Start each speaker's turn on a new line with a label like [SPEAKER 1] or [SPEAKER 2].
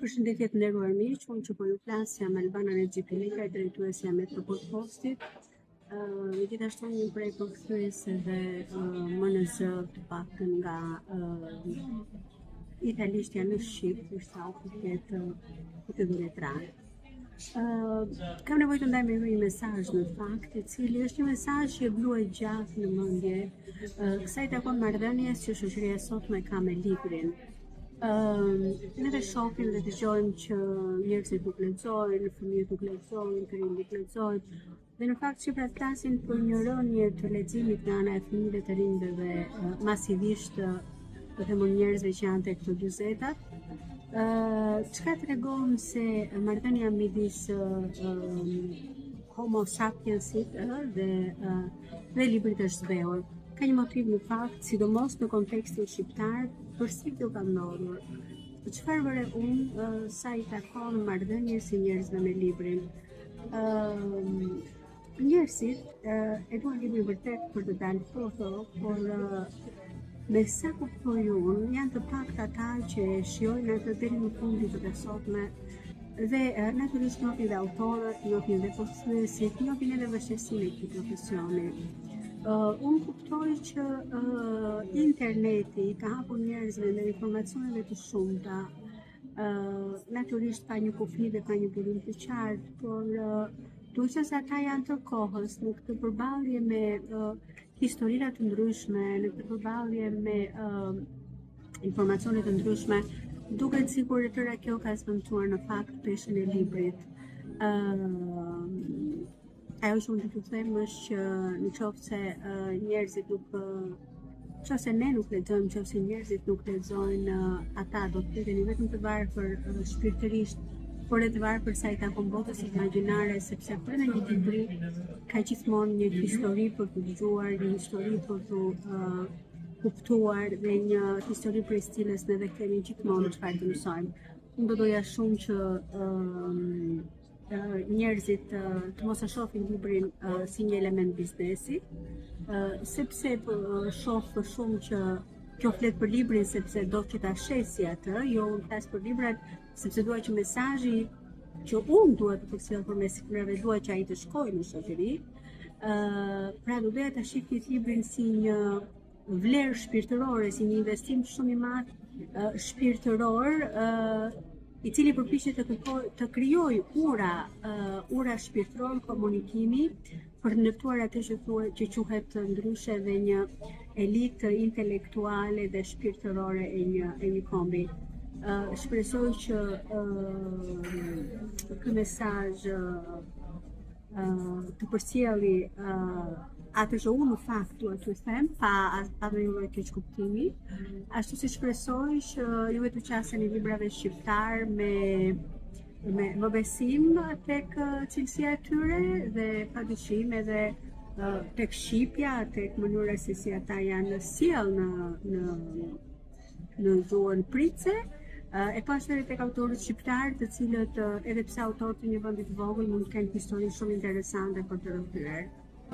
[SPEAKER 1] Përshëndetje të nderuar miq, unë që po ju flas jam Albana Nexhipilika, drejtuesja e Metropol Postit. Gjithashtu një prej përkthyeseve MNZ të paktën nga italishtja në Shqip, për sa u përket këtë vjetrar. Kam nevojë të ndaj me ju një mesazh në fakt, i cili është një mesazh që e bluaj gjatë në mendje kësaj takon marrëdhënies që shoqëria sotme ka me librin. Ne dhe shohim dhe dëgjojmë që njerëzit nuk lexojnë, fëmijët nuk lexojnë, të rinjt nuk lexojnë. Dhe në fakt shifrat flasin për një rënje të leximit nga ana e fëmijëve të rinjve dhe masivisht të themon njerëzve që janë tek këto 40-tat. Çka tregon se marrëdhënia midis Homo sapiensit dhe librit është zbehur. Ka një motiv në fakt, sidomos në kontekstin shqiptar, përsi kjo ka ndodhur. Çfarë vëre unë sa i takon marrëdhënies si njerëzve me librin? Njerëzit e duan librin vërtet për të dalë foto, por me sa kuptoj unë, janë të paktë ata që e shijojnë atë deri në fundit të sotme dhe natyrisht njohin dhe autorët, njohin dhe përkthyesit, njohin edhe vështirësinë e këtij profesioni. Unë kuptoj që interneti ka hapur njerëzve në informacioneve të shumta, natyrisht ka një kufi dhe ka një burim të qartë, por duhet se ata janë të kohës në këtë përballje me historira të ndryshme, në këtë përballje me informacione të ndryshme, duket sikur e tëra kjo ka zvendosur në fakt peshën e librit. Ajo që unë të them është që në qoftë se njerëzit nuk, nëse ne nuk lexojmë, nëse njerëzit nuk lexojnë, ata do të jeteni vetëm të varfër shpirtërisht, por e të varfër sa i takon botës imagjinare, sepse brenda një libri ka gjithmonë një histori për të dëgjuar, një histori për të kuptuar dhe një histori për cilës ne dhe kemi gjithmonë çfarë të mësojmë. Unë do doja shumë që njerëzit të mos e shohin librin si një element biznesi, sepse shoh shumë që kjo flet për librin sepse do që ta shesi atë, jo unë flas për librat sepse dua që mesazhi që unë dua të përcjell përmes librave, dua që ai të shkojë në shoqëri. Pra do doja ta shih këtë librin si një vlerë shpirtërore, si një investim shumë i madh shpirtëror, i cili përpiqet të krijojë ura shpirtëror komunikimi për të ndërtuar atë që quhet ndryshe dhe një elitë intelektuale dhe shpirtërore e një kombi. Shpresoj që ky mesazh të përcjelli atë që unë në fakt dua t'ju them, pa ndonjë lloj keqkuptimi, ashtu si shpresoj që ju të qaseni librave shqiptar me besim tek cilësia e tyre dhe padyshim edhe tek shqipja, tek mënyra se si ata janë sjell në gjuhën price, e pastaj tek autorët shqiptar, të cilët edhe pse autorët e një vendi të vogël mund të kenë histori shumë interesante për të rrethyer.